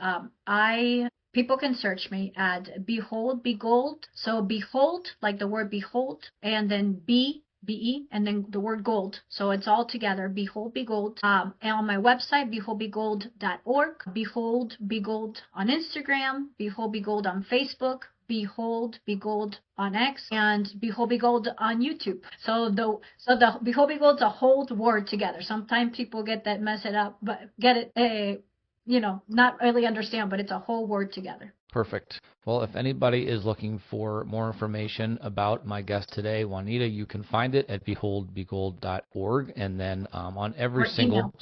People can search me at Behold Be Gold. So behold, like the word behold, and then BE, and then the word gold. So it's all together, Behold Be Gold. And on my website, beholdbegold.org, Behold Be Gold on Instagram, Behold Be Gold on Facebook, Behold Be Gold on X, and Behold Be Gold on YouTube. So the Behold Be Gold's a whole word together. Sometimes people get that mess it up, but not really understand, but it's a whole word together. Perfect. Well, if anybody is looking for more information about my guest today, Juanita, you can find it at beholdbegold.org, and then on every single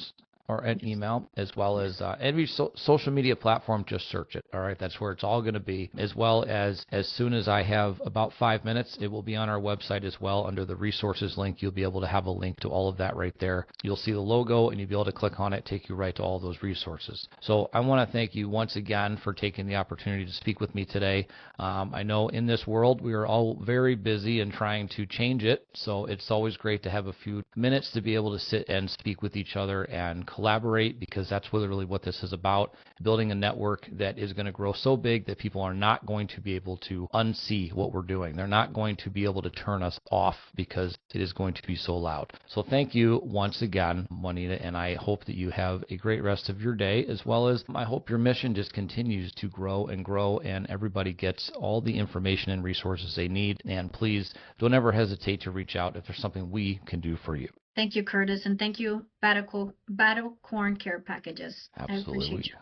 or an email, as well as every social media platform, just search it. All right, that's where it's all going to be, as well as soon as I have about 5 minutes, it will be on our website as well under the resources link. You'll be able to have a link to all of that right there. You'll see the logo, and you'll be able to click on it, take you right to all those resources. So I want to thank you once again for taking the opportunity to speak with me today. I know in this world we are all very busy and trying to change it, so it's always great to have a few minutes to be able to sit and speak with each other and collaborate, because that's literally what this is about, building a network that is going to grow so big that people are not going to be able to unsee what we're doing. They're not going to be able to turn us off because it is going to be so loud. So thank you once again, Juanita, and I hope that you have a great rest of your day, as well as I hope your mission just continues to grow and everybody gets all the information and resources they need. And please don't ever hesitate to reach out if there's something we can do for you. Thank you, Curtis, and thank you, Battle Corn Care Packages. Absolutely. I appreciate you.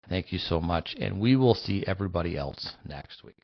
Thank you so much, and we will see everybody else next week.